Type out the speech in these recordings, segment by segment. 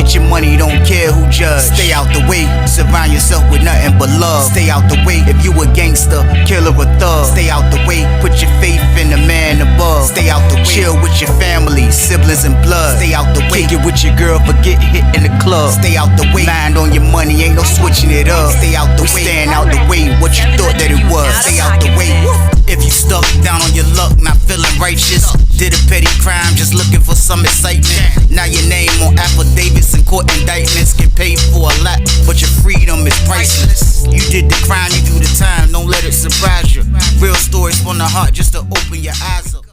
Get your money, don't care who judge. Stay out the way, surround yourself with nothing but love. Stay out the way, if you a gangster, killer or thug. Stay out the way, put your faith in the man above. Stay out the way, chill with your family, siblings and blood. Stay out the way, kick it with your girl, forget hit in the club. Stay out the way, mind on your money, ain't no switching it up. Stay out the way, stand out the way, what you thought that it was. Stay out the way. If you stuck down on your luck, not feeling righteous, did a petty crime, just looking for some excitement. Now your name on affidavits and court indictments, get paid for a lot, but your freedom is priceless. You did the crime, you do the time, don't let it surprise you. Real stories from the heart, just to open your eyes up.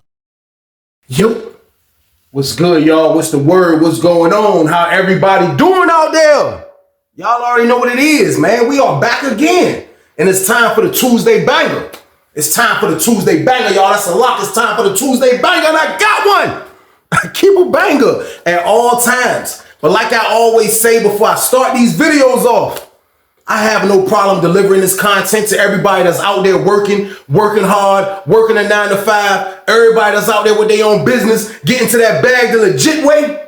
Yo, what's good, y'all? What's the word? What's going on? How everybody doing out there? Y'all already know what it is, man. We are back again, and it's time for the Tuesday banger. It's time for the Tuesday banger, y'all. That's a lock. It's time for the Tuesday banger, and I got one. I keep a banger at all times. But like I always say before I start these videos off, I have no problem delivering this content to everybody that's out there working hard, working a 9 to 5. Everybody that's out there with their own business, getting to that bag the legit way.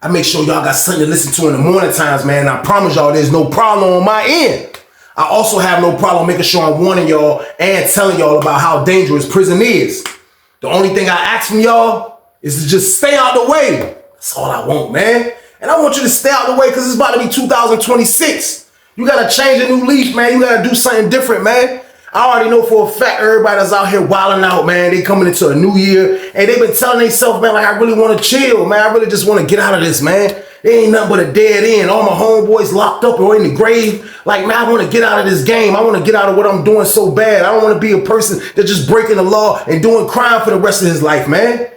I make sure y'all got something to listen to in the morning times, man. And I promise y'all there's no problem on my end. I also have no problem making sure I'm warning y'all and telling y'all about how dangerous prison is. The only thing I ask from y'all is to just stay out the way. That's all I want, man. And I want you to stay out the way because it's about to be 2026. You got to change a new leaf, man. You got to do something different, man. I already know for a fact everybody that's out here wilding out, man. They coming into a new year and they've been telling themselves, man, like I really want to chill, man. I really just want to get out of this, man. There ain't nothing but a dead end. All my homeboys locked up or in the grave. Like, man, I want to get out of this game. I want to get out of what I'm doing so bad. I don't want to be a person that's just breaking the law and doing crime for the rest of his life, man.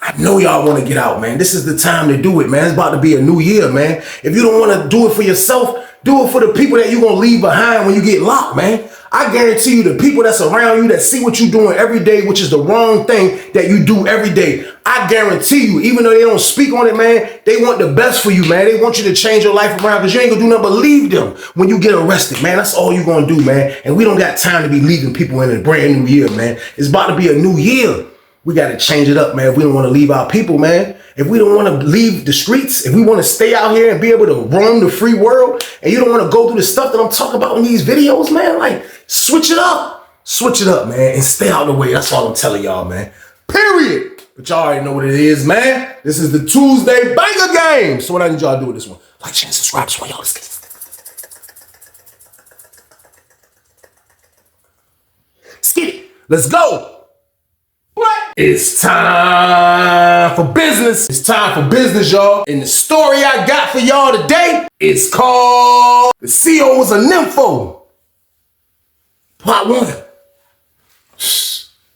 I know y'all want to get out, man. This is the time to do it, man. It's about to be a new year, man. If you don't want to do it for yourself, do it for the people that you're going to leave behind when you get locked, man. I guarantee you the people that's around you that see what you're doing every day, which is the wrong thing that you do every day. I guarantee you, even though they don't speak on it, man, they want the best for you, man. They want you to change your life around because you ain't gonna do nothing but leave them when you get arrested, man. That's all you're gonna do, man. And we don't got time to be leaving people in a brand new year, man. It's about to be a new year. We got to change it up, man, if we don't want to leave our people, man. If we don't want to leave the streets, if we want to stay out here and be able to roam the free world, and you don't want to go through the stuff that I'm talking about in these videos, man, like, switch it up. Switch it up, man, and stay out of the way. That's all I'm telling y'all, man. Period. But y'all already know what it is, man. This is the Tuesday banger game. So what I need y'all to do with this one? Like, share, and subscribe. So y'all, let's get this. Let's get it. Let's go. What? It's time for business. It's time for business, y'all. And the story I got for y'all today is called The CO Was a Nympho. Part 1.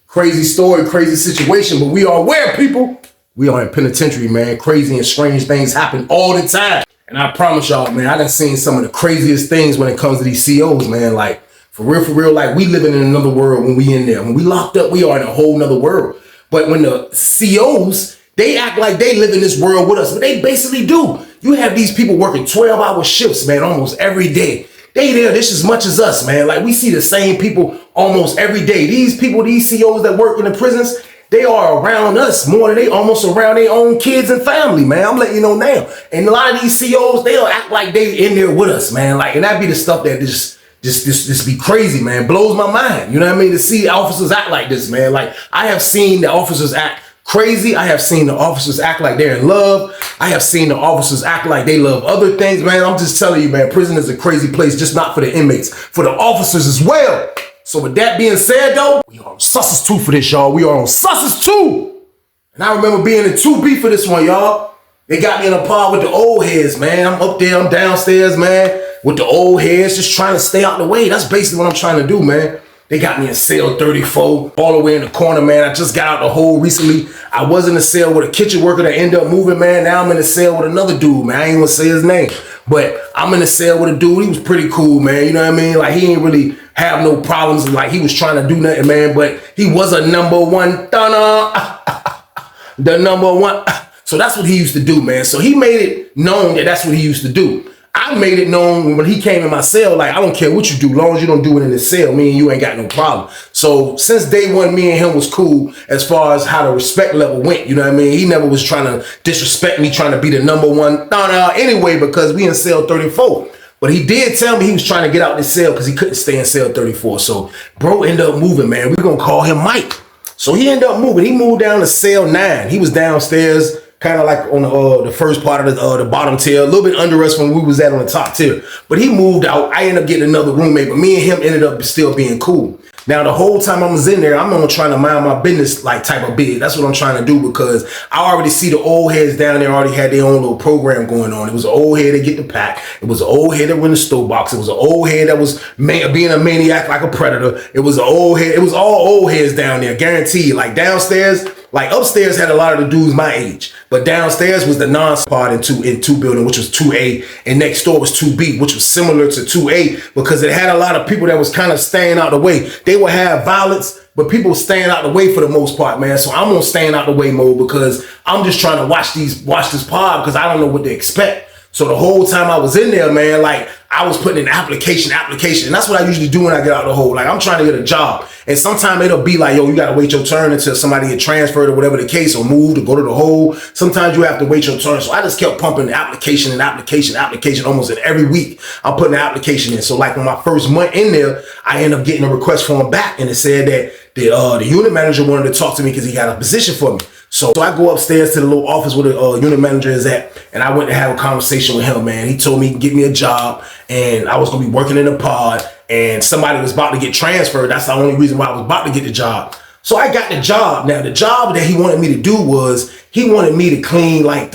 Crazy story, crazy situation, but we are where, people? We are in penitentiary, man. Crazy and strange things happen all the time. And I promise y'all, man, I done seen some of the craziest things when it comes to these COs, man. Like, for real, like we living in another world when we in there. When we locked up, we are in a whole nother world. But when the COs, they act like they live in this world with us, but they basically do. You have these people working 12-hour shifts, man, almost every day. They there just as much as us, man. Like we see the same people almost every day. These people, these COs that work in the prisons, they are around us more than they almost around their own kids and family, man. I'm letting you know now. And a lot of these COs, they'll act like they in there with us, man. Like, and that be the stuff that just be crazy, man. Blows my mind. You know what I mean? To see officers act like this, man. Like, I have seen the officers act crazy. I have seen the officers act like they're in love. I have seen the officers act like they love other things, man. I'm just telling you, man, prison is a crazy place, just not for the inmates, for the officers as well. So with that being said, though, we are on Susses 2 for this, y'all. We are on Susses 2. And I remember being in 2B for this one, y'all. They got me in a pod with the old heads, man. I'm up there, I'm downstairs, man, with the old heads, just trying to stay out the way. That's basically what I'm trying to do, man. They got me in cell 34, all the way in the corner, man. I just got out the hole recently. I was in a cell with a kitchen worker that ended up moving, man. Now I'm in a cell with another dude, man. I ain't gonna say his name, but I'm in a cell with a dude. He was pretty cool, man. You know what I mean? Like, he ain't really have no problems. And like, he was trying to do nothing, man, but he was a number one the number one. So that's what he used to do, man. So he made it known that that's what he used to do. I made it known when he came in my cell, like, I don't care what you do, as long as you don't do it in the cell, me and you ain't got no problem. So since day one, me and him was cool as far as how the respect level went. You know what I mean? He never was trying to disrespect me, trying to be the number one. No, anyway, because we in cell 34. But he did tell me he was trying to get out this cell because he couldn't stay in cell 34. So bro ended up moving, man. We're going to call him Mike. So he ended up moving. He moved down to cell 9. He was downstairs, kind of like on the first part of the bottom tier, a little bit under us when we was at on the top tier. But he moved out. I ended up getting another roommate, but me and him ended up still being cool. Now, the whole time I was in there, I'm on trying to mind my business like type of bid. That's what I'm trying to do because I already see the old heads down there already had their own little program going on. It was an old head that get the pack. It was an old head that run the stove box. It was an old head that was being a maniac like a predator. It was an old head. It was all old heads down there, guaranteed. Like downstairs, like upstairs had a lot of the dudes my age, but downstairs was the non-part in two building, which was 2A, and next door was 2B, which was similar to 2A because it had a lot of people that was kind of staying out the way. They would have violence, but people staying out the way for the most part, man. So I'm on staying out the way mode because I'm just trying to watch this pod because I don't know what to expect. So the whole time I was in there, man, like I was putting in application. And that's what I usually do when I get out of the hole. Like I'm trying to get a job. And sometimes it'll be like, yo, you got to wait your turn until somebody get transferred or whatever the case or moved or go to the hole. Sometimes you have to wait your turn. So I just kept pumping application almost every week. I'm putting the application in. So like when my first month in there, I ended up getting a request form back and it said that the unit manager wanted to talk to me because he got a position for me. So I go upstairs to the little office where the unit manager is at, and I went to have a conversation with him, man. He told me to get me a job, and I was going to be working in a pod, and somebody was about to get transferred. That's the only reason why I was about to get the job. So I got the job. Now, the job that he wanted me to do was he wanted me to clean like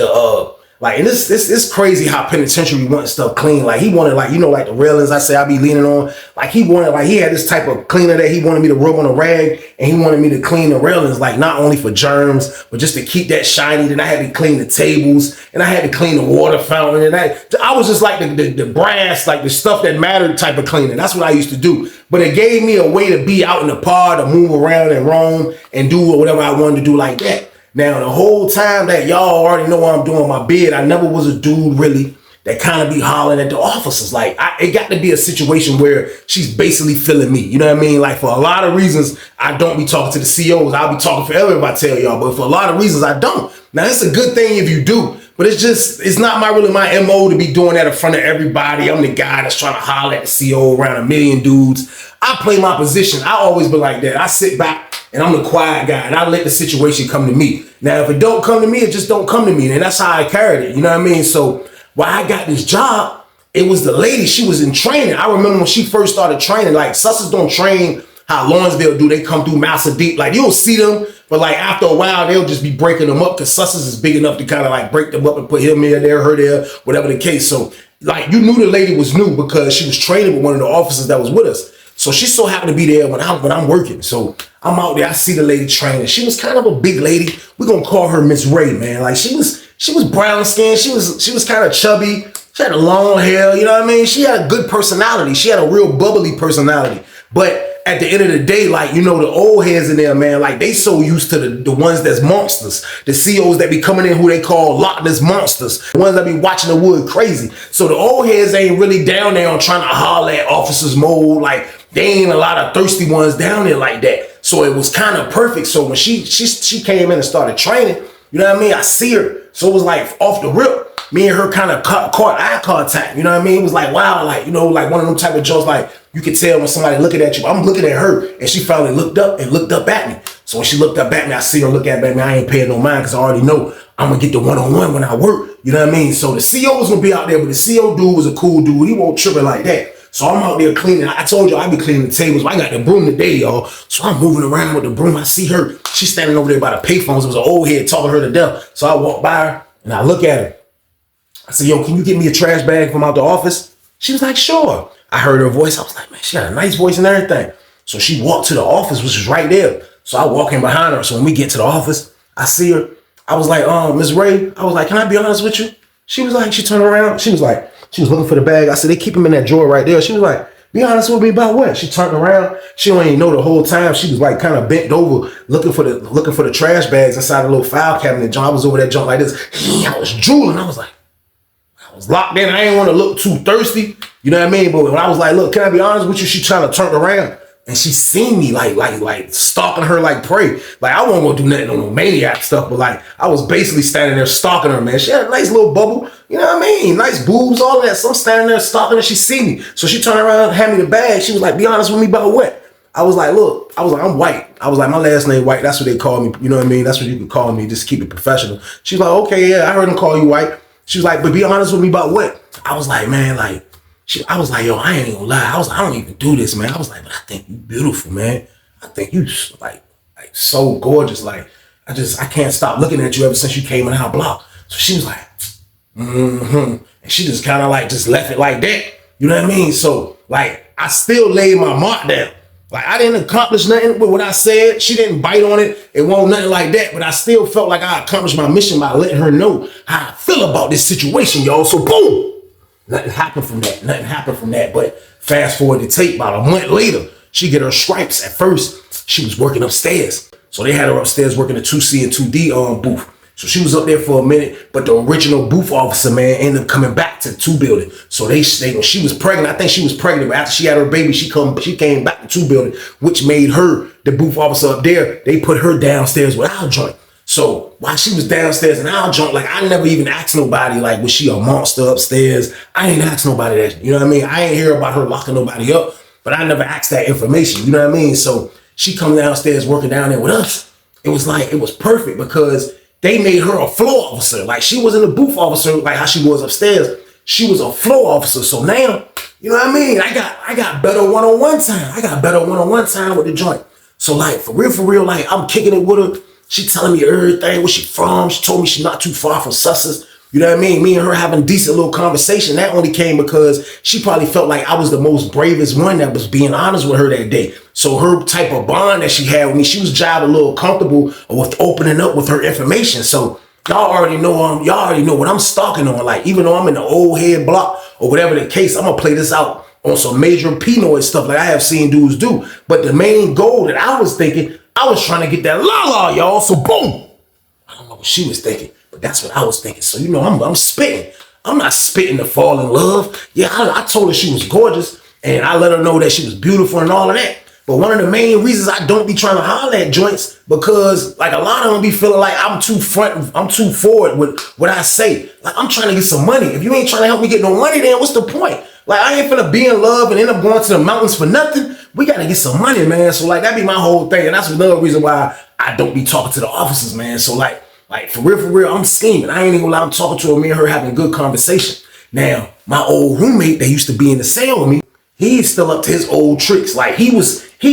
and this crazy how penitentiary want stuff clean. Like he wanted like the railings I say I be leaning on. Like he had this type of cleaner that he wanted me to rub on a rag and he wanted me to clean the railings like not only for germs but just to keep that shiny. Then I had to clean the tables and I had to clean the water fountain and I was just like the brass, like the stuff that mattered type of cleaning. That's what I used to do. But it gave me a way to be out in the pod, to move around and roam and do whatever I wanted to do like that. Now, the whole time that y'all already know I'm doing my bid, I never was a dude really that kind of be hollering at the officers. Like, it got to be a situation where she's basically feeling me. You know what I mean? Like, for a lot of reasons, I don't be talking to the COs. I'll be talking forever if I tell y'all. But for a lot of reasons, I don't. Now, it's a good thing if you do. But it's not really my MO to be doing that in front of everybody. I'm the guy that's trying to holler at the CO around a million dudes. I play my position. I always be like that. I sit back. And I'm the quiet guy, and I let the situation come to me. Now, if it don't come to me, it just don't come to me. And that's how I carried it. You know what I mean? So while I got this job, it was the lady. She was in training. I remember when she first started training, like Sussers don't train how Lawrenceville do. They come through Massa Deep. Like you'll see them, but like after a while, they'll just be breaking them up because Sussers is big enough to kind of like break them up and put him there, her there, whatever the case. So like you knew the lady was new because she was training with one of the officers that was with us. So she so happened to be there when I'm working. So I'm out there. I see the lady training. She was kind of a big lady. We're gonna call her Miss Ray, man. Like she was brown skinned. She was kind of chubby. She had a long hair. You know what I mean? She had a good personality. She had a real bubbly personality. But at the end of the day, like, the old heads in there, man, like they so used to the ones that's monsters, the COs that be coming in who they call Loch Ness monsters, the ones that be watching the wood crazy. So the old heads ain't really down there on trying to holler at officers mode. Like they ain't a lot of thirsty ones down there like that. So it was kind of perfect. So when she came in and started training, you know what I mean? I see her. So it was like off the rip. Me and her kind of caught eye contact. You know what I mean? It was like, wow, like, like one of them type of jokes, like you could tell when somebody looking at you. I'm looking at her and she finally looked up at me. So when she looked up at me, I see her look at me. I ain't paying no mind because I already know I'm going to get the one-on-one when I work. You know what I mean? So the CO was going to be out there, but the CO dude was a cool dude. He won't trip it like that. So I'm out there cleaning. I told you I be cleaning the tables. I got the broom today, y'all. So I'm moving around with the broom. I see her. She's standing over there by the payphones. It was an old head talking her to death. So I walk by her and I look at her. I said, yo, can you get me a trash bag from out the office? She was like, sure. I heard her voice. I was like, man, she got a nice voice and everything. So she walked to the office, which is right there. So I walk in behind her. So when we get to the office, I see her. I was like, Miss Ray, I was like, can I be honest with you? She was like, she turned around. She was looking for the bag. I said, they keep them in that drawer right there. She was like, be honest with me about what? She turned around. She don't even know the whole time. She was like kind of bent over looking for the trash bags inside the little file cabinet. John, I was over that junk like this. I was drooling. I was like, I was locked in. I didn't want to look too thirsty. You know what I mean? But when I was like, look, can I be honest with you? She trying to turn around. and she seen me like stalking her like prey. Like I wasn't gonna do nothing on no maniac stuff, but like I was basically standing there stalking her, man. She had a nice little bubble, you know what I mean? Nice boobs, all of that. So I'm standing there stalking her, she see me. So she turned around and handed me the bag. She was like, be honest with me about what? I was like, look, I'm white. I was like, my last name white. That's what they call me. You know what I mean? That's what you can call me. Just keep it professional. She was like, okay, yeah, I heard them call you white. She was like, but be honest with me about what? I was like, man, like, I was like, yo, I ain't gonna lie. I was like, I don't even do this, man. I was like, but I think you beautiful, man. I think you like so gorgeous. Like, I can't stop looking at you ever since you came in our block. So she was like, and she just kind of like just left it like that. You know what I mean? So like, I still laid my mark down. Like I didn't accomplish nothing with what I said. She didn't bite on it. It wasn't nothing like that. But I still felt like I accomplished my mission by letting her know how I feel about this situation, y'all. So boom, nothing happened from that. Nothing happened from that. But fast forward the tape, about a month later, she get her stripes. At first, she was working upstairs. So they had her upstairs working the 2C and 2D booth. So she was up there for a minute, but the original booth officer, man, ended up coming back to the 2 building. So when she was pregnant, I think she was pregnant, but after she had her baby, she came back to 2 building, which made her the booth officer up there. They put her downstairs with our joint. So while she was downstairs in our joint, like I never even asked nobody, like, was she a monster upstairs? I ain't asked nobody that, you know what I mean? I ain't hear about her locking nobody up, but I never asked that information, you know what I mean? So she come downstairs working down there with us. It was perfect because they made her a floor officer. Like she wasn't a booth officer like how she was upstairs. She was a floor officer. So now, you know what I mean? I got better one-on-one time. I got better one-on-one time with the joint. So like for real, like I'm kicking it with her. She telling me everything, where she from. She told me she's not too far from Sussex. You know what I mean? Me and her having a decent little conversation. That only came because she probably felt like I was the most bravest one that was being honest with her that day. So her type of bond that she had with me, she was jiving a little comfortable with opening up with her information. So y'all already know what I'm stalking on. Like even though I'm in the old head block or whatever the case, I'm gonna play this out on some major Pinoy stuff like I have seen dudes do. But the main goal that I was thinking, I was trying to get that la-la, y'all. So boom. I don't know what she was thinking, but that's what I was thinking. So, you know, I'm spitting. I'm not spitting to fall in love. Yeah, I told her she was gorgeous, and I let her know that she was beautiful and all of that. But one of the main reasons I don't be trying to holler at joints, because like a lot of them be feeling like I'm too forward with what I say. Like I'm trying to get some money. If you ain't trying to help me get no money, then what's the point? Like I ain't finna be in love and end up going to the mountains for nothing. We gotta get some money, man. So like that be my whole thing. And that's another reason why I don't be talking to the officers, man. So like for real, I'm scheming. I ain't even lie, I'm talking to her, me and her having good conversation. Now, my old roommate that used to be in the cell with me, he's still up to his old tricks. Like he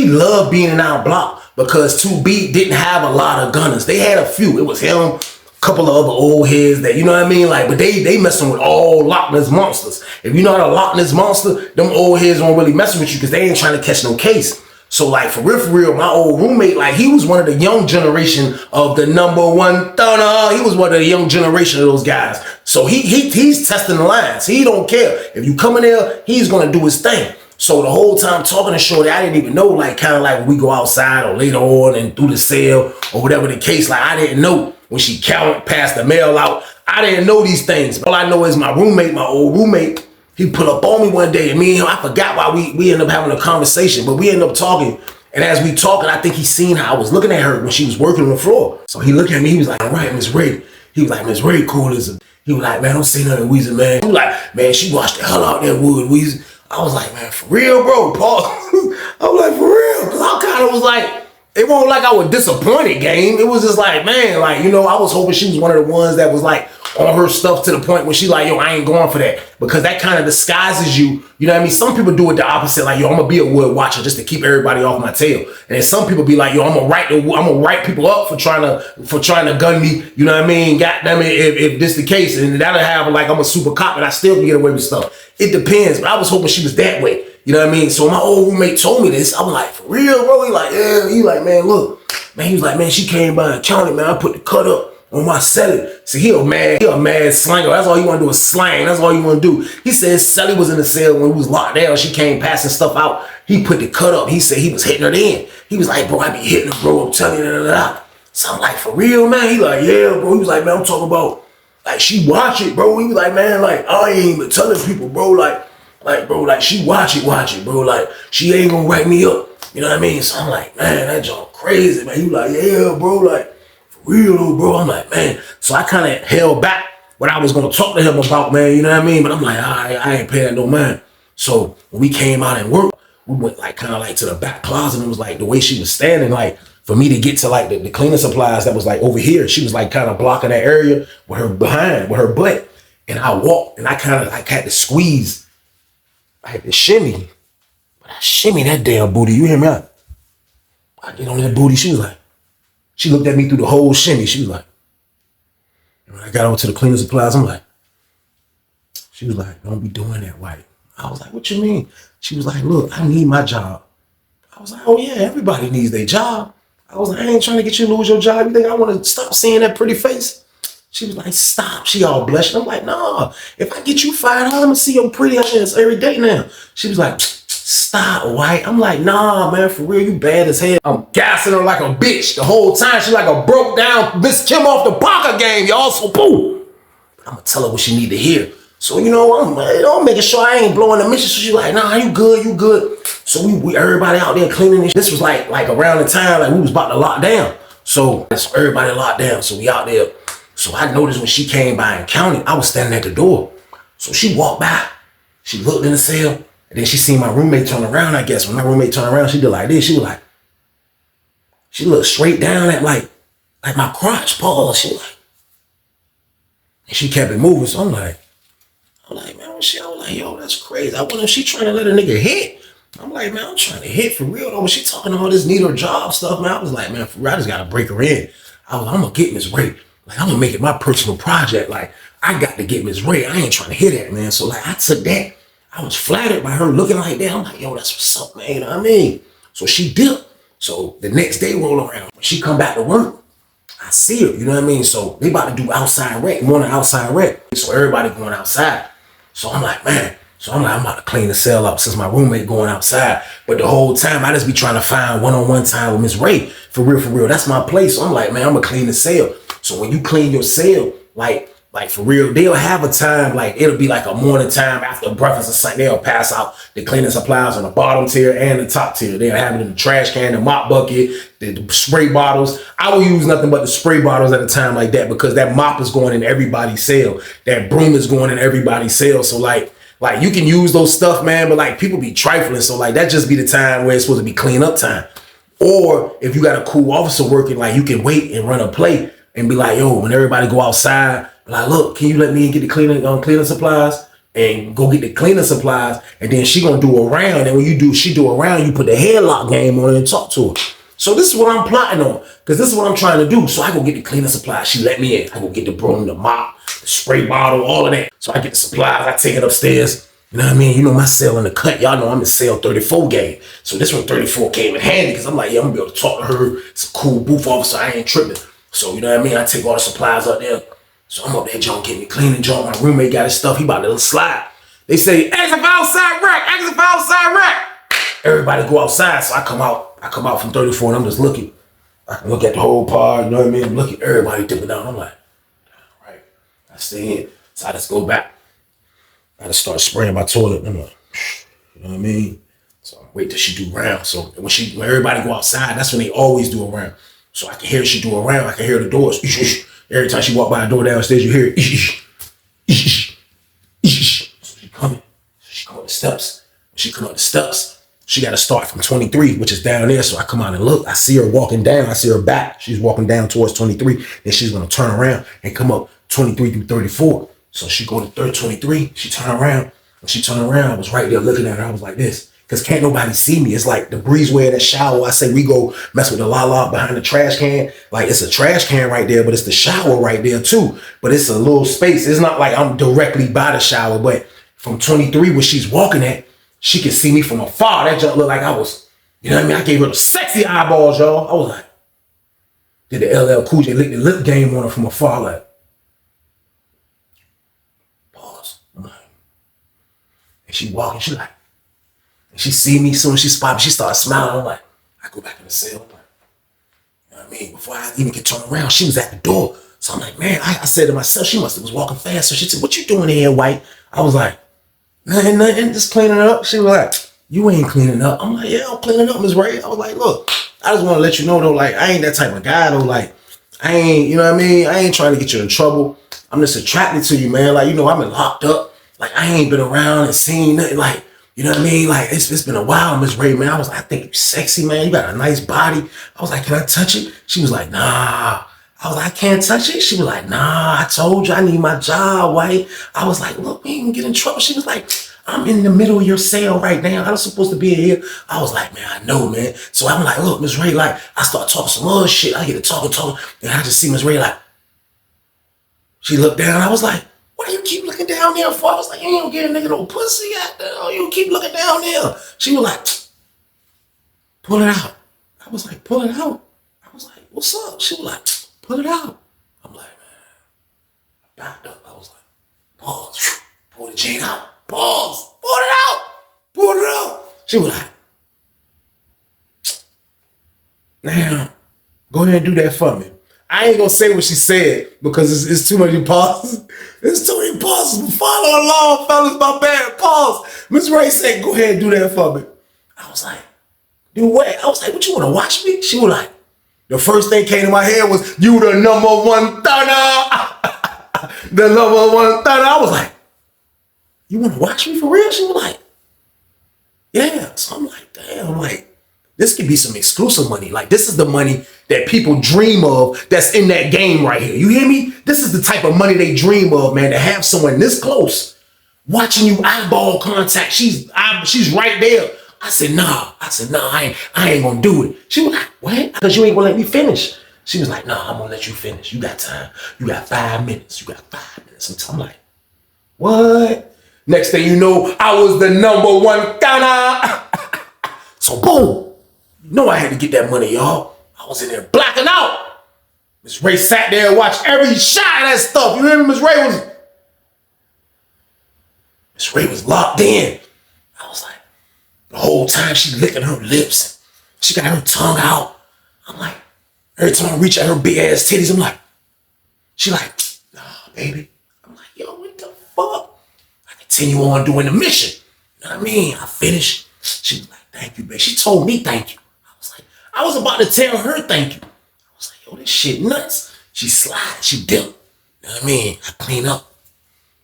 loved being in our block because 2B didn't have a lot of gunners. They had a few. It was him, a couple of other old heads that, you know what I mean? Like, but they messing with all Loch Ness monsters. If you're not a Loch Ness monster, them old heads don't really mess with you because they ain't trying to catch no case. So like for real, my old roommate, like he was one of the young generation of the #1 thunner. He was one of the young generation of those guys. So he's testing the lines. He don't care. If you come in there, he's gonna do his thing. So the whole time talking to Shorty, I didn't even know, like kind of like when we go outside or later on and through the cell or whatever the case, like I didn't know when she passed the mail out. I didn't know these things. All I know is my old roommate, he put up on me one day and me and him, I forgot why we ended up having a conversation, but we ended up talking. And as we talking, I think he seen how I was looking at her when she was working on the floor. So he looked at me, he was like, all right, Miss Ray. He was like, Miss Ray cool as a, he was like, man, don't say nothing, Weezy, man. He was like, man, she washed the hell out that wood, Weezy. I was like, man, for real, bro, Paul. I was like, for real. Cause I kind of was like, it wasn't like I was disappointed, game. It was just like, man, like, you know, I was hoping she was one of the ones that was like on her stuff to the point where she like, yo, I ain't going for that. Because that kind of disguises you. You know what I mean? Some people do it the opposite. Like, yo, I'm gonna be a wood watcher just to keep everybody off my tail. And then some people be like, yo, I'm gonna write people up for trying to gun me. You know what I mean? Goddamn it, if this the case, and that'll have like I'm a super cop and I still can get away with stuff. It depends, but I was hoping she was that way. You know what I mean? So my old roommate told me this. I'm like, for real, bro? He like, yeah. He like, man, look. Man, he was like, man, she came by and counted, man. I put the cut up on my celly. See, he a mad slanger. That's all he want to do is slang. That's all he want to do. He said Sally was in the cell when he was locked down. She came passing stuff out. He put the cut up. He said he was hitting her then. He was like, bro, I be hitting her, bro. I'm telling you, da. So I'm like, for real, man? He like, yeah, bro. He was like, man, I'm talking about, like, she watch it, bro. He was like, man, like, I ain't even telling people, bro. Like, bro, like, she watch it, bro. Like, she ain't gonna write me up. You know what I mean? So I'm like, man, that junk crazy, man. You like, yeah, bro, like, for real, though, bro. I'm like, man. So I kind of held back what I was gonna talk to him about, man. You know what I mean? But I'm like, I ain't paying no mind. So when we came out and worked, we went like kind of like to the back closet, and it was like the way she was standing, like for me to get to like the cleaning supplies that was like over here, she was like kind of blocking that area with her behind, with her butt. And I walked and I kind of like had to squeeze. I had to shimmy. But I shimmy that damn booty. You hear me out? I get on that booty. She was like, she looked at me through the whole shimmy. She was like, and when I got over to the cleaning supplies, I'm like, she was like, don't be doing that, white. I was like, what you mean? She was like, look, I need my job. I was like, oh yeah, everybody needs their job. I was like, I ain't trying to get you to lose your job. You think I want to stop seeing that pretty face? She was like, stop. She all blushing. I'm like, nah, if I get you fired, I'm going to see your pretty ass every day now. She was like, stop, white. I'm like, nah, man, for real, you bad as hell. I'm gassing her like a bitch the whole time. She like a broke down Miss Kim off the poker game, y'all. So boo. I'm going to tell her what she need to hear. So, you know, I'm making sure I ain't blowing the mission. So she's like, nah, you good, you good. So we everybody out there cleaning this. This was like around the time like we was about to lock down. So everybody locked down. So we out there. So I noticed when she came by and counted, I was standing at the door. So she walked by. She looked in the cell. And then she seen my roommate turn around, I guess. When my roommate turned around, she did like this. She was like, she looked straight down at like my crotch, pause. She was like, and she kept it moving. So I'm like, man, I was like, yo, that's crazy. I wonder if she trying to let a nigga hit. I'm like, man, I'm trying to hit for real though. When she talking all this need her job stuff, man, I was like, man, for real, I just gotta break her in. I'm gonna get Miss Ray. Like, I'm gonna make it my personal project. Like, I got to get Miss Ray. I ain't trying to hit that, man. So like, I took that. I was flattered by her looking like that. I'm like, yo, that's what's up, man. You know what I mean? So she dipped. So the next day roll around. When she come back to work, I see her, you know what I mean? So they about to do outside rec, morning outside rec. So everybody going outside. So I'm like, man. So I'm like, I'm about to clean the cell up since my roommate going outside. But the whole time I just be trying to find one-on-one time with Miss Ray. For real. That's my place. So I'm like, man, I'm gonna clean the cell. So when you clean your cell, like for real, they'll have a time, like it'll be like a morning time after breakfast or something. They'll pass out the cleaning supplies on the bottom tier and the top tier. They'll have it in the trash can, the mop bucket, the spray bottles. I will use nothing but the spray bottles at a time like that because that mop is going in everybody's cell. That broom is going in everybody's cell. So like you can use those stuff, man, but like people be trifling. So like that just be the time where it's supposed to be clean up time. Or if you got a cool officer working, like you can wait and run a play and be like, yo, when everybody go outside, like, look, can you let me get the cleaning supplies and go get the cleaning supplies? And then she gonna do a round. And when she do a round, you put the headlock game on her and talk to her. So this is what I'm plotting on, because this is what I'm trying to do. So I go get the cleaning supplies. She let me in. I go get the broom, the mop, the spray bottle, all of that. So I get the supplies. I take it upstairs. You know what I mean? You know my cell in the cut. Y'all know I'm in cell 34 game. So this one 34 came in handy because I'm like, yeah, I'm gonna be able to talk to her. It's a cool booth officer. I ain't tripping. So you know what I mean? I take all the supplies up there. So I'm up there, John, getting me cleaning. John, my roommate got his stuff. He about to slide. They say, exit for outside rack, exit for outside rack. Everybody go outside. So I come out from 34 and I'm just looking. I can look at the whole pod, you know what I mean? I'm looking, everybody dipping down. I'm like, all right, I stay in. So I just go back. I just start spraying my toilet. I'm like, you know what I mean? So I wait till she do round. So when everybody go outside, that's when they always do a round. So I can hear she do a round. I can hear the doors. Every time she walk by a door downstairs, you hear it. So she coming. She come up the steps. When she come up the steps, she got to start from 23, which is down there. So I come out and look. I see her walking down. I see her back. She's walking down towards 23. Then she's going to turn around and come up 23 through 34. So she go to 23. She turn around. When she turned around, I was right there looking at her. I was like this. Because can't nobody see me. It's like the breezeway of that shower. I say we go mess with the la behind the trash can. Like it's a trash can right there, but it's the shower right there too. But it's a little space. It's not like I'm directly by the shower, but from 23 where she's walking at, she can see me from afar. That junk looked like I was, you know what I mean? I gave her the sexy eyeballs, y'all. I was like, did the LL Cool J lick the lip game on her from afar, like, pause. I'm like, and she walking, she like, and she see me, soon as she spot me, she started smiling. I'm like, I go back in the cell. I'm like, you know what I mean? Before I even could turn around, she was at the door. So I'm like, man, I said to myself, she must have was walking fast. So she said, what you doing here, white? I was like, nothing, just cleaning it up. She was like, you ain't cleaning up. I'm like, yeah, I'm cleaning up, Miss Ray. I was like, look, I just want to let you know though, like, I ain't that type of guy though. Like, I ain't, you know what I mean? I ain't trying to get you in trouble. I'm just attracted to you, man. Like, you know, I've been locked up. Like, I ain't been around and seen nothing. Like, you know what I mean? Like, it's been a while, Miss Ray, man. I was like, I think you're sexy, man. You got a nice body. I was like, can I touch it? She was like, nah. I was like, I can't touch it. She was like, nah, I told you I need my job, white. I was like, look, we ain't gonna get in trouble. She was like, I'm in the middle of your cell right now. I'm supposed to be in here. I was like, man, I know, man. So I'm like, look, Miss Ray, like, I start talking some other shit. I get to talking, and I just see Miss Ray like, she looked down. I was like, why do you keep looking down there for? I was like, you ain't gonna get a nigga no pussy out there. You keep looking down there. She was like, pull it out. I was like, pull it out. I was like, what's up? She was like, pull it out. I'm like, man, I backed up. I was like, pause. Pull the chain out. Pause. Pull it out. Pull it out. She was like, now, go ahead and do that for me. I ain't gonna say what she said because it's too many pauses. It's too many pauses. Follow along, fellas. My bad. Pause. Miss Ray said, go ahead and do that for me. I was like, do what? I was like, what, you wanna watch me? She was like, the first thing came to my head was, you the number one thunner. The number one thunner. I was like, you wanna watch me for real? She was like, yeah. So I'm like, damn, like, this could be some exclusive money. Like, this is the money that people dream of that's in that game right here. You hear me? This is the type of money they dream of, man, to have someone this close watching you eyeball contact. She's right there. I said, nah. I ain't gonna do it. She was like, what? Because you ain't gonna let me finish. She was like, nah, I'm gonna let you finish. You got time. You got 5 minutes. I'm like, what? Next thing you know, I was the number one gunner. So boom. You know I had to get that money, y'all. I was in there blacking out. Miss Ray sat there and watched every shot of that stuff. You remember Miss Ray was locked in. I was like, the whole time she licking her lips. She got her tongue out. I'm like, every time I reach at her big ass titties, I'm like, she like, nah, baby. I'm like, yo, what the fuck? I continue on doing the mission. You know what I mean? I finished. She was like, thank you, baby. She told me thank you. I was about to tell her thank you. I was like, yo, this shit nuts. She slide, she dip. You know what I mean? I clean up.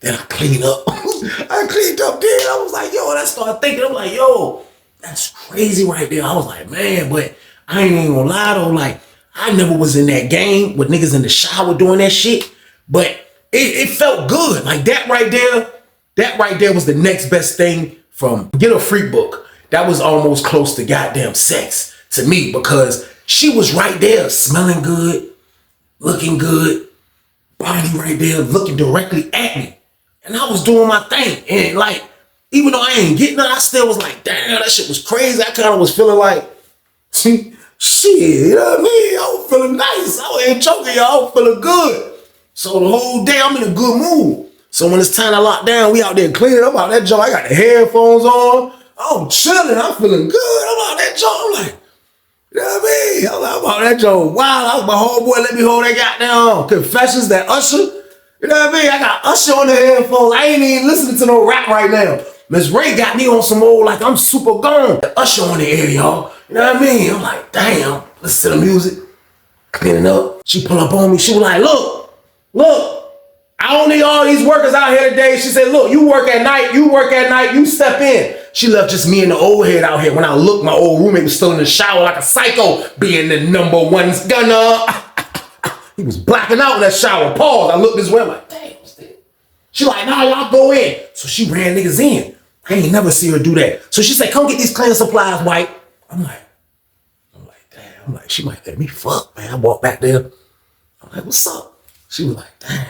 Then I clean up. I cleaned up then. I was like, yo, and I started thinking, I'm like, yo, that's crazy right there. I was like, man, but I ain't even gonna lie though. Like, I never was in that game with niggas in the shower doing that shit. But it felt good. Like that right there was the next best thing from get a freak book. That was almost close to goddamn sex to me because she was right there smelling good, looking good, body right there looking directly at me. And I was doing my thing. And like, even though I ain't getting it, I still was like, damn, that shit was crazy. I kind of was feeling like, shit, you know what I mean? I was feeling nice. I ain't joking, y'all. I was feeling good. So the whole day I'm in a good mood. So when it's time to lock down, we out there cleaning up out that joint. I got the headphones on. I'm chilling. I'm feeling good. I'm out that joint. I'm like, you know what I mean? I'm about that joint. Wow, my homeboy let me hold that goddamn Confessions, that Usher. You know what I mean? I got Usher on the headphones. I ain't even listening to no rap right now. Miss Ray got me on some old, like I'm super gone. Usher on the air, y'all. You know what I mean? I'm like, damn. Listen to the music. Cleaning up. She pull up on me. She was like, look. I don't need all these workers out here today. She said, look, you work at night, you step in. She left just me and the old head out here. When I looked, my old roommate was still in the shower like a psycho, being the number one gunner. He was blacking out in that shower. Pause. I looked this way. I'm like, damn, what's that? She like, nah, y'all go in. So she ran niggas in. I ain't never see her do that. So she said, come get these cleaning supplies, white. I'm like, damn. I'm like, she might let me fuck, man. I walked back there. I'm like, what's up? She was like, damn.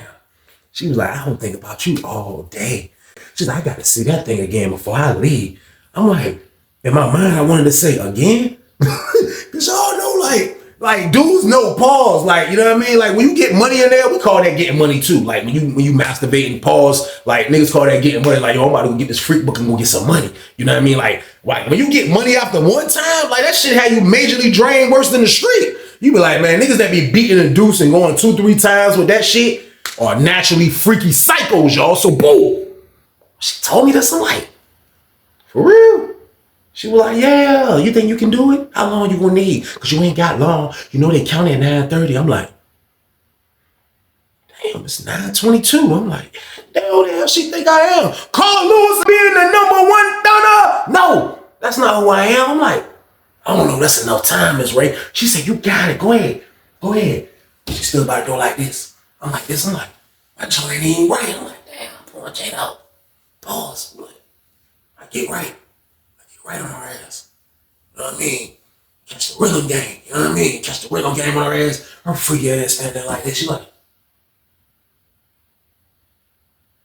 She was like, I don't think about you all day. She's like, I got to see that thing again before I leave. I'm like, in my mind, I wanted to say again. Because y'all know, like dudes know pause. Like, you know what I mean? Like when you get money in there, we call that getting money too. Like when you masturbate and pause, like niggas call that getting money. Like, yo, I'm about to go get this freak book and go get some money. You know what I mean? Like when you get money after one time, like that shit had you majorly drained worse than the street. You be like, man, niggas that be beating and deuce and going 2-3 times with that shit are naturally freaky psychos, y'all. So boom. She told me this. I'm like, for real? She was like, yeah, you think you can do it? How long you gonna need? Because you ain't got long. You know they count at 9:30. I'm like, damn, it's 9:22. I'm like, damn, the hell she think I am? Carl Lewis being the #1 stunner? No, that's not who I am. I'm like, I don't know, that's enough time, Miss Ray. She said, you got it, go ahead, go ahead. She stood by the door like this. I'm like this, I'm like, my joint ain't right. I'm like, damn, pull Jade out. Pause. I'm like, I get right on her ass. You know what I mean? Catch the rhythm game. You know what I mean? Catch the rhythm game on her ass. Her freaky ass standing there like this. She like,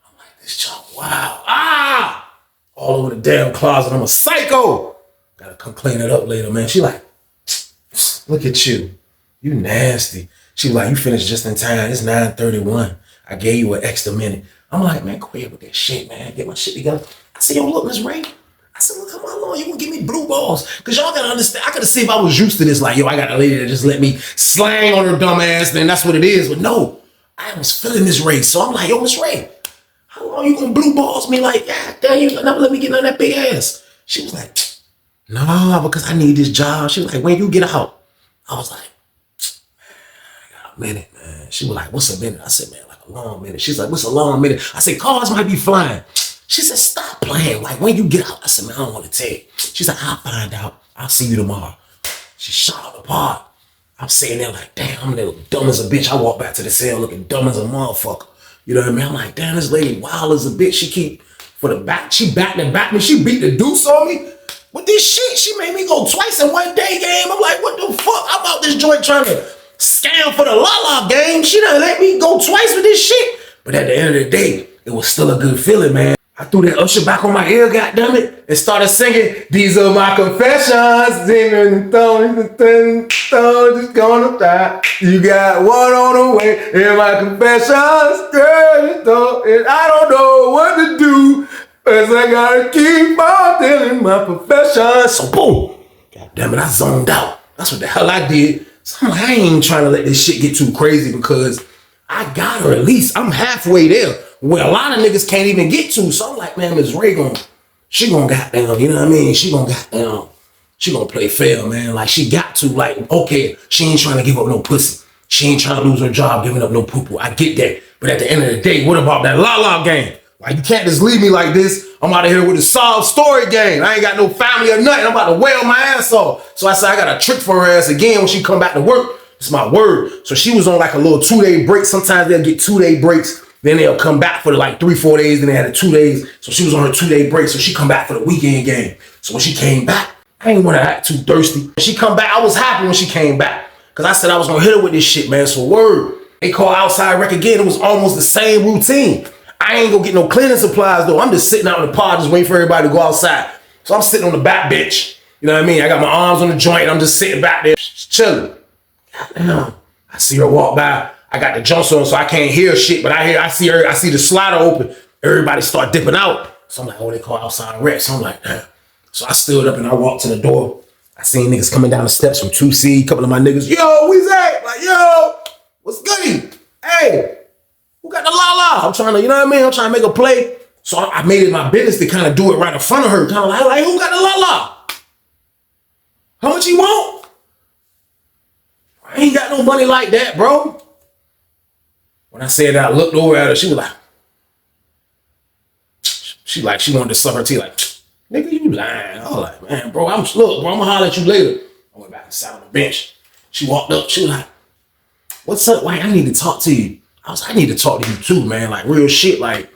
I'm like, this child, wow. Ah! All over the damn closet. I'm a psycho. Gotta come clean it up later, man. She like, look at you. You nasty. She was like, you finished just in time. It's 9:31. I gave you an extra minute. I'm like, man, go ahead with that shit, man. Get my shit together. I said, yo, look, Miss Ray. I said, look, how long you gonna give me blue balls? Because y'all gotta understand, I gotta see if I was used to this. Like, yo, I got a lady that just let me slang on her dumb ass, then that's what it is. But no, I was feeling this Ray. So I'm like, yo, Miss Ray, how long you gonna blue balls me? Like, God damn, you never let me get on that big ass. She was like, no, because I need this job. She was like, when you get out? I was like, I got a minute, man. She was like, what's a minute? I said, man, like a long minute. She's like, what's a long minute? I said, cars might be flying. She said, stop playing. Like, when you get out? I said, man, I don't want to tell you. She's like, I'll find out. I'll see you tomorrow. She shot up apart. I'm sitting there like, damn, I'm dumb as a bitch. I walk back to the cell looking dumb as a motherfucker. You know what I mean? I'm like, damn, this lady wild as a bitch. She keep for the back. She backed and backed me. She beat the deuce on me. With this shit, she made me go twice in one day game. I'm like, what the fuck? I'm out this joint trying to scam for the la-la game. She done let me go twice with this shit. But at the end of the day, it was still a good feeling, man. I threw that Usher back on my ear, goddammit, and started singing, these are my confessions. Just gonna die. You got one on the way in my confessions. Girl, and I don't know what to do. Cause I gotta keep on telling my profession. So boom, God damn it, I zoned out. That's what the hell I did. So I'm like, I ain't trying to let this shit get too crazy because I got her at least. I'm halfway there where a lot of niggas can't even get to. So I'm like, man, Miss Ray she gonna goddamn, you know what I mean? She gonna play fair, man. Like she got to, like, okay, she ain't trying to give up no pussy. She ain't trying to lose her job giving up no poo-poo. I get that. But at the end of the day, what about that la-la game? Like, you can't just leave me like this. I'm out of here with a solid story game. I ain't got no family or nothing. I'm about to wail my ass off. So I said, I got a trick for her ass again when she come back to work. It's my word. So she was on like a little 2-day break. Sometimes they'll get 2-day breaks. Then they'll come back for like 3-4 days. Then they had a 2 days. So she was on her 2-day break. So she come back for the weekend game. So when she came back, I ain't want to act too thirsty. When she come back, I was happy when she came back. Because I said I was going to hit her with this shit, man. So word. They call outside rec again. It was almost the same routine. I ain't gonna get no cleaning supplies though. I'm just sitting out in the pod, just waiting for everybody to go outside. So I'm sitting on the back bench. You know what I mean? I got my arms on the joint and I'm just sitting back there, chilling. Goddamn. I see her walk by. I got the jumps on so I can't hear shit, but I see her, I see the slider open. Everybody start dipping out. So I'm like, oh, they call outside rec. So I'm like, damn. So I stood up and I walked to the door. I seen niggas coming down the steps from 2C, a couple of my niggas, yo, we's at? Like, yo, what's goody? Hey. Who got the la-la? I'm trying to, you know what I mean? I'm trying to make a play. So I made it my business to kind of do it right in front of her. Kind of like, who got the la-la? How much you want? I ain't got no money like that, bro. When I said that, I looked over at her. She was like, she wanted to suck her teeth. Like, nigga, you lying. I was like, man, bro, look, bro, I'm gonna holler at you later. I went back and sat on the bench. She walked up. She was like, what's up? Why I need to talk to you. I need to talk to you too, man. Like real shit. Like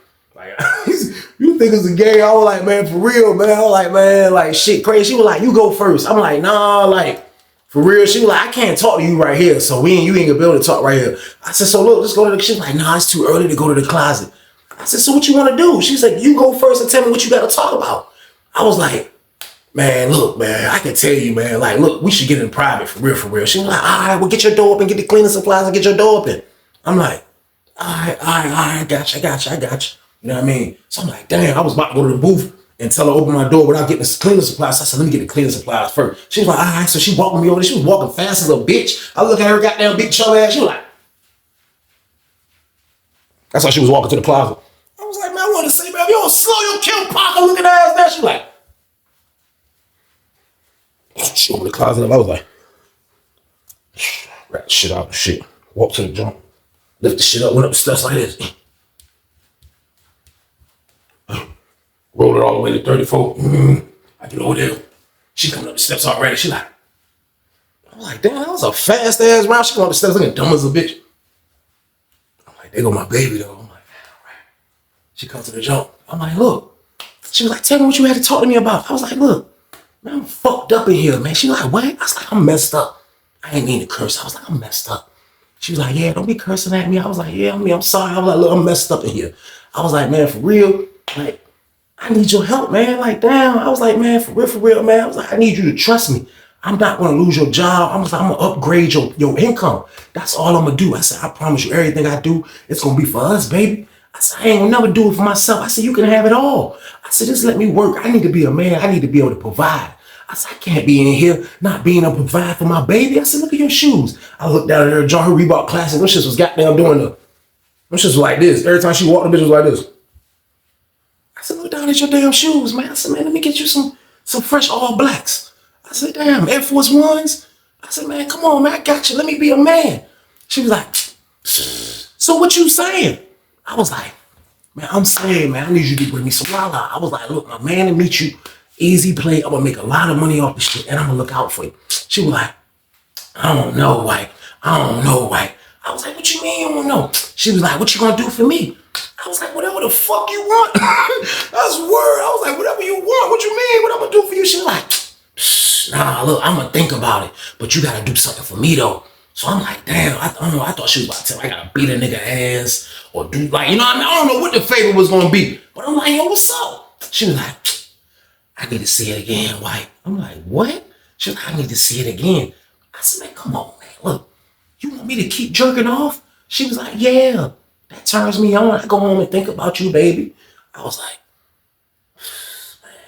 you think it's a game? I was like, man, for real, man. I was like, man, like shit crazy. She was like, you go first. I'm like, nah, like for real. She was like, I can't talk to you right here. So you ain't gonna be able to talk right here. I said, so look, let's go to the. She was like, nah, it's too early to go to the closet. I said, so what you want to do? She's like, you go first and tell me what you got to talk about. I was like, man, look, man, I can tell you, man. Like, look, we should get in private for real, for real. She was like, all right, well, get your door open, get the cleaning supplies, and get your door open. I'm like, all right, I got you. You know what I mean? So I'm like, damn, I was about to go to the booth and tell her to open my door without getting the cleaning supplies. So I said, let me get the cleaning supplies first. She was like, all right. So she walked me over there. She was walking fast as a bitch. I look at her goddamn big chub ass. She was like, that's how she was walking to the closet. I was like, man, I want to say, man, if you don't slow your kill Parker looking ass down. She was like, She opened the closet up. I was like, wrap the shit out and shit. Walk to the jump. Lift the shit up, went up the steps like this. Roll it all the way to 34. I get over there. She coming up the steps already. She like, I'm like, damn, that was a fast ass round. She come up the steps looking dumb as a bitch. I'm like, there go my baby though. I'm like, all right. She comes to the jump. I'm like, look. She was like, tell me what you had to talk to me about. I was like, look, man, I'm fucked up in here, man. She was like, what? I was like, I'm messed up. I ain't mean to curse. I was like, I'm messed up. She was like, yeah, don't be cursing at me. I was like, yeah, I'm sorry. I was like, look, I'm messed up in here. I was like, man, for real, like, I need your help, man. Like, damn. I was like, man, for real, man. I was like, I need you to trust me. I'm not gonna lose your job. I was like, I'm gonna upgrade your income. That's all I'm gonna do. I said, I promise you, everything I do, it's gonna be for us, baby. I said, I ain't gonna never do it for myself. I said, you can have it all. I said, just let me work. I need to be a man. I need to be able to provide. I said, I can't be in here not being able to provide for my baby. I said, look at your shoes. I looked down at her, John, her Reebok Classic. Them shits was goddamn doing them shits was like this. Every time she walked, the bitch was like this. I said, look down at your damn shoes, man. I said, man, let me get you some fresh all blacks. I said, damn, Air Force Ones. I said, man, come on, man, I got you. Let me be a man. She was like, so what you saying? I was like, man, I'm saying, man, I need you to bring me some lala. I was like, look, my man, to meet you. Easy play. I'm gonna make a lot of money off this shit, and I'm gonna look out for you. She was like, I don't know, White. I don't know, White. I was like, what you mean you don't know? She was like, what you gonna do for me? I was like, whatever the fuck you want. That's word. I was like, whatever you want. What you mean? What I'm gonna do for you? She was like, nah, look, I'm gonna think about it, but you gotta do something for me though. So I'm like, damn, I don't know. I thought she was about to tell me I gotta beat a nigga ass or do like, you know what I mean? I don't know what the favor was gonna be, but I'm like, yo, what's up? She was like, I need to see it again, White. I'm like, what? She was like, I need to see it again. I said, man, come on, man. Look, you want me to keep jerking off? She was like, yeah, that turns me on. I go home and think about you, baby. I was like, man.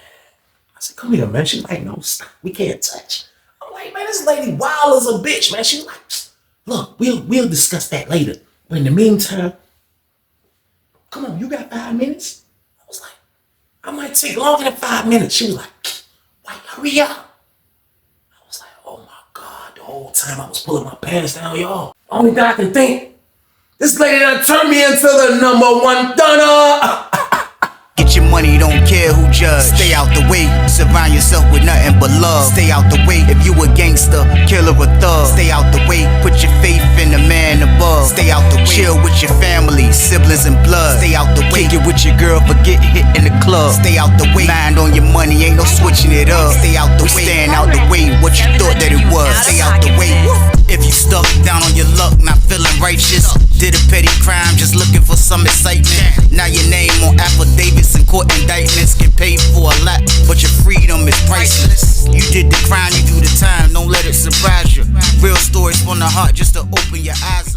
I said, come here, man. She was like, no, stop. We can't touch. I'm like, man, this lady wild as a bitch, man. She was like, look, we'll discuss that later. But in the meantime, come on, you got 5 minutes? I was like, I might take longer than 5 minutes. She was like, White, hurry up. I was like, oh my God, the whole time I was pulling my pants down, y'all. Only thing I can think, this lady done turned me into the #1 stunner. Get your money, don't care who judge. Stay out the way, surround yourself with nothing but love. Stay out the way if you a gangster, killer or thug. Stay out the way, put your faith in the man above. Stay out the way, chill with your family, siblings and blood. Stay out the way, kick it with your girl, forget hit in the club. Stay out the way, mind on your money, ain't no switching it up. Stay out the way, stand out the way, what you thought that it was. Stay out the way. If you stuck down on your luck, not feeling righteous, did a petty crime, just looking for some excitement. Now your name on affidavits and court indictments, get paid for a lot, but your freedom is priceless. You did the crime, you do the time, don't let it surprise you. Real stories from the heart, just to open your eyes.